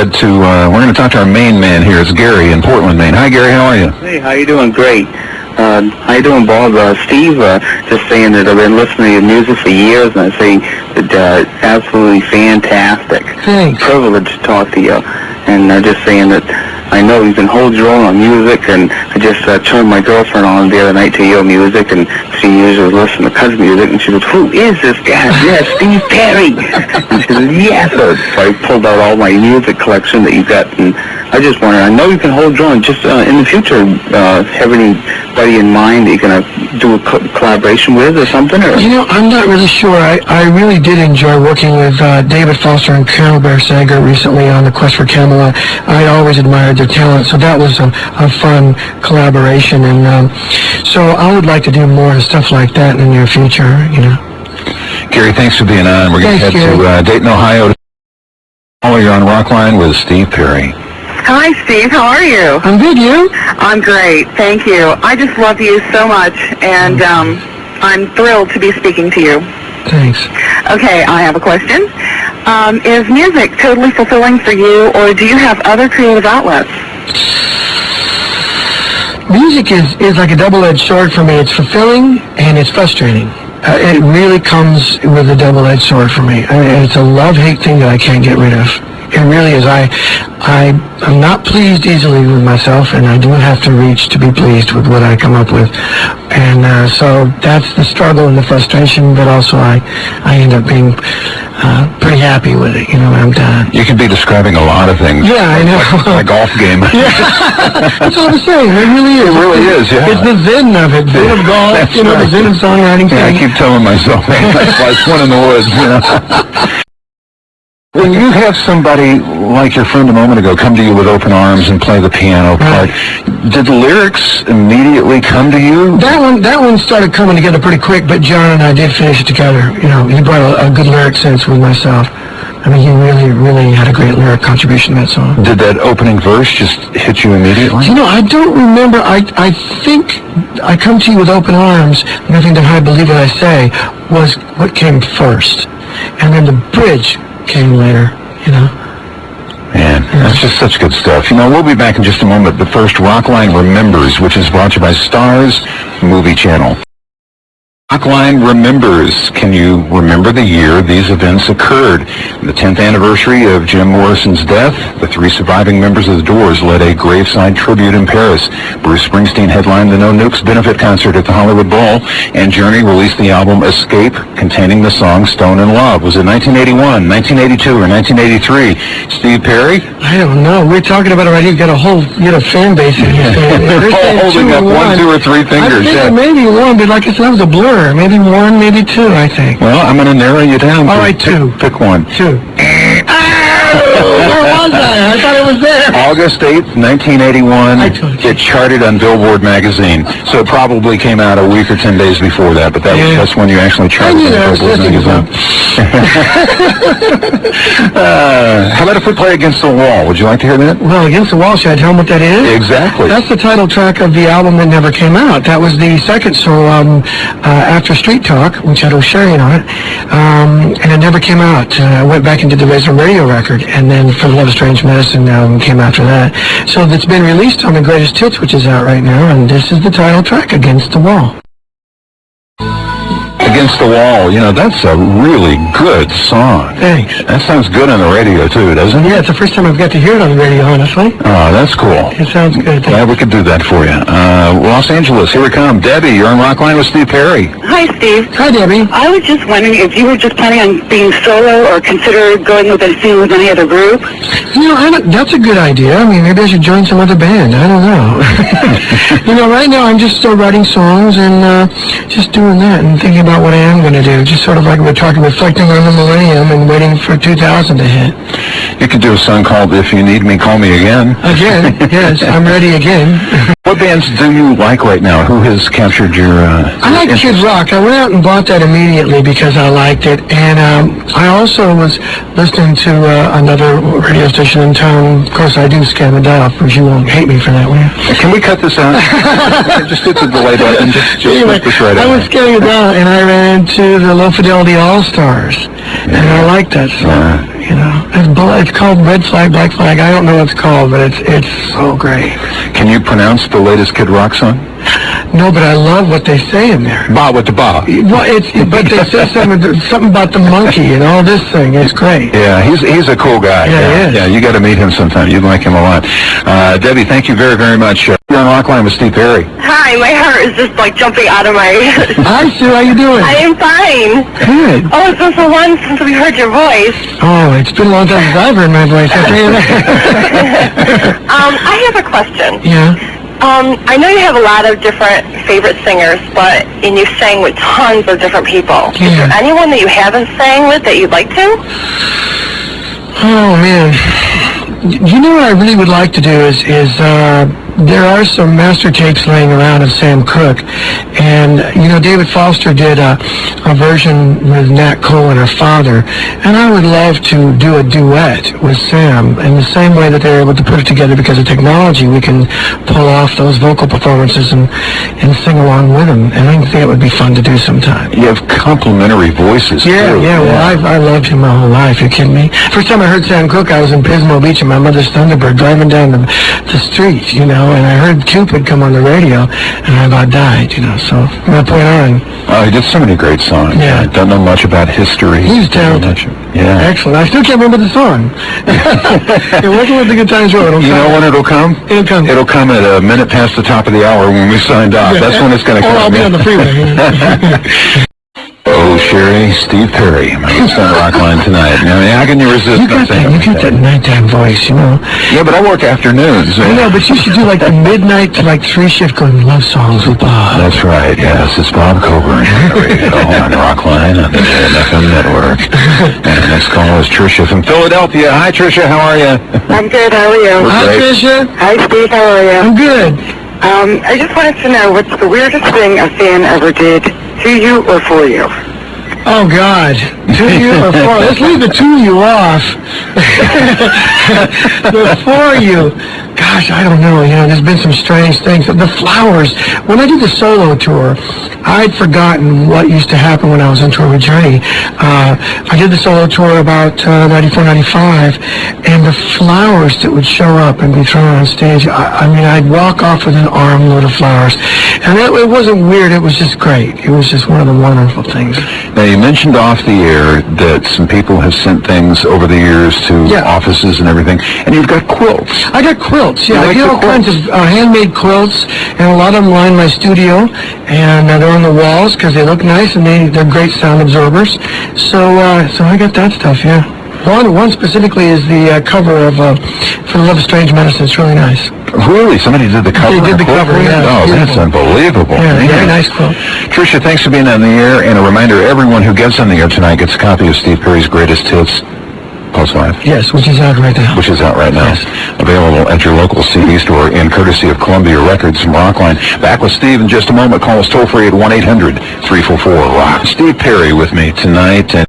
head to, we're going to talk to our Maine man here. It's Gary in Portland, Maine. Hi, Gary. How are you? Hey, how you doing? Great. How you doing, Bob? Steve, just saying that I've been listening to your music for years, and I say that absolutely fantastic. Thanks. Privilege to talk to you. And just saying that I know you can hold your own on music, and I just turned my girlfriend on the other night to your music, and she usually listens to cousin music, and she goes, "Who is this guy?" "Yes, Steve Perry." And she says, "Yes." So I pulled out all my music collection that you got, and I just wonder, I know you can hold your own, just in the future, have anybody in mind that you're going to do a collaboration with or something? Or? You know, I'm not really sure. I really did enjoy working with David Foster and Carol Bear Sager recently on The Quest for Camelot. I always admired their talent, so that was a fun collaboration. And so I would like to do more stuff like that in the near future, you know. Gary, thanks for being on. We're going to head to Dayton, Ohio. You're on Rockline with Steve Perry. Hi, Steve. How are you? I'm good, you? I'm great. Thank you. I just love you so much, and I'm thrilled to be speaking to you. Thanks. Okay, I have a question. Is music totally fulfilling for you, or do you have other creative outlets? Music is like a double-edged sword for me. It's fulfilling and it's frustrating. It really comes with a double-edged sword for me. It's a love-hate thing that I can't get rid of. It really is. I'm not pleased easily with myself, and I do have to reach to be pleased with what I come up with. And so that's the struggle and the frustration, but also I end up being pretty happy with it, you know, when I'm done. You could be describing a lot of things. Yeah, I know. Like a golf game. Yeah, that's what I'm saying. It really is. It really is, yeah. It's the zen of it. Zen of golf, That's you know, right. the zen of songwriting. Yeah, I keep telling myself, man, that's like one in the woods, you know. When you have somebody like your friend a moment ago come to you with open arms and play the piano part, did the lyrics immediately come to you? That one started coming together pretty quick, but John and I did finish it together. You know, he brought a good lyric sense with myself. I mean, he really had a great lyric contribution to that song. Did that opening verse just hit you immediately? You know, I don't remember. I think I Come to You with Open Arms, Nothing to Hide, Believe What I Say, was what came first. And then the bridge came later, you know. Man, that's just such good stuff. You know, we'll be back in just a moment, but first, Rockline Remembers, which is brought to you by Stars Movie Channel. Rockline Remembers. Can you remember the year these events occurred? The 10th anniversary of Jim Morrison's death, the 3 surviving members of the Doors led a graveside tribute in Paris. Bruce Springsteen headlined the No Nukes benefit concert at the Hollywood Bowl, and Journey released the album Escape, containing the song Stone in Love. Was it 1981, 1982, or 1983? Steve Perry? I don't know. We're talking about it right here. You got a fan base in here. They're all holding up 1, 2, or 3 fingers. I think maybe 1, but like I said, that was a blur. Maybe 1, maybe 2, I think. Well, I'm going to narrow you down. All right, 2. Pick 1. 2. Where was I? I thought it was there. August 8th, 1981. It charted on Billboard magazine. So it probably came out a week or 10 days before that, but that's when you actually charted on Billboard magazine. How about if we play Against the Wall? Would you like to hear that? Well, Against the Wall, should I tell them what that is? Exactly. That's the title track of the album that never came out. That was the second solo album after Street Talk, which had O'Sherry on it, and it never came out. I went back and did the Razor Radio record, and then For Love of Strange Medicine came after that. So it's been released on the Greatest Hits, which is out right now, and this is the title track, Against the Wall. Against the Wall, you know, that's a really good song. Thanks. That sounds good on the radio, too, doesn't it? Yeah, it's the first time I've got to hear it on the radio, honestly. Oh, that's cool. It sounds good. Glad we could do that for you. Los Angeles, here we come. Debbie, you're on Rockline with Steve Perry. Hi, Steve. Hi, Debbie. I was just wondering if you were just planning on being solo or consider going with any other group. You know, that's a good idea. I mean, maybe I should join some other band. I don't know. You know, right now I'm just still writing songs and just doing that and thinking about what I am going to do. Just sort of like we're talking, reflecting on the millennium and waiting for 2000 to hit. You could do a song called If You Need Me, Call Me Again. Again, yes, I'm ready again. What bands do you like right now? Who has captured your I like Kid Rock. I went out and bought that immediately because I liked it. And I also was listening to another radio station in town. Of course, I do scam a dial, because you won't hate me for that, will you? Can we cut this out? Just hit the delay button. Just anyway, this right I out. was scamming a dial, and I ran into the Low Fidelity All-Stars. And I liked that song. you know. It's called Red Flag, Black Flag. I don't know what it's called, but it's so great. Can you pronounce the latest Kid Rock song? No, but I love what they say in there. Ba with the ba. Well, but they say something about the monkey and all this thing. It's great. Yeah, he's a cool guy. Yeah, he is. Yeah, you got to meet him sometime. You'd like him a lot. Debbie, thank you very, very much. You're on Rockline with Steve Perry. Hi, my heart is just like jumping out of my... Hi, Sue. How you doing? I am fine. Good. Oh, it's been so long since we heard your voice. Oh, it's been a long time since I've heard my voice. I'll tell you that. I have a question. Yeah. I know you have a lot of different favorite singers, and you sang with tons of different people. Is there anyone that you haven't sang with that you'd like to? Oh, man. You know what I really would like to do is there are some master tapes laying around of Sam Cooke, and you know David Foster did a version with Nat Cole and her father, and I would love to do a duet with Sam in the same way that they're able to put it together because of technology. We can pull off those vocal performances and sing along with him, and I think it would be fun to do sometime. You have complimentary voices. Yeah, too. yeah. Well, I loved him my whole life. You kidding me? First time I heard Sam Cooke, I was in Pismo Beach in my mother's Thunderbird driving down the street, you know, and I heard Cupid come on the radio, and I about died, you know. So from that point on, Oh, he did so many great songs. Yeah. I don't know much about history. he's talented. Yeah. Excellent. I still can't remember the song. It wasn't with the Good Times Road. You know when it'll come? It'll come. It'll come at a minute past the top of the hour when we signed off. That's when it's going to come. Or I'll be on the freeway. Oh, Sherry, Steve Perry, my guest on Rockline tonight. Now, how can you resist? You got that nighttime voice, you know. Yeah, but I work afternoons. I know, but you should do like the midnight to like 3 shift going love songs with Bob. That's right, yes. It's Bob Coburn on the radio on Rockline on the FM network. And the next call is Tricia from Philadelphia. Hi, Tricia. How are you? I'm good. How are you? Hi, great. Tricia. Hi, Steve. How are you? I'm good. I just wanted to know what's the weirdest thing a fan ever did to you or for you? Oh, God. To you or for? Let's leave the to you off. The for you. Gosh, I don't know. You know, there's been some strange things. The flowers. When I did the solo tour, I'd forgotten what used to happen when I was on tour with Journey. I did the solo tour about 94, 95, and the flowers that would show up and be thrown on stage, I mean, I'd walk off with an armload of flowers. And it wasn't weird. It was just great. It was just one of the wonderful things. Now, you mentioned off the air that some people have sent things over the years to offices and everything, and you've got quilts. I got quilts, yeah. You like I get the all kinds of handmade quilts, and a lot of them line my studio, and they're on the walls because they look nice, and they're great sound absorbers. So I got that stuff, yeah. One specifically is the cover of For the Love of Strange Medicine. It's really nice. Really? Somebody did the cover? They did the quilt cover, for you? yeah. Oh, It's that's beautiful. unbelievable. Yeah, Man. very nice quilt. Tricia, thanks for being on the air, and a reminder, everyone who gets on the air tonight gets a copy of Steve Perry's Greatest Hits, Pulse Live. Yes, which is out right now. Which is out right now. Yes. Available at your local CD store and courtesy of Columbia Records from Rockline. Back with Steve in just a moment. Call us toll free at 1-800-344-ROCK. Steve Perry with me tonight. And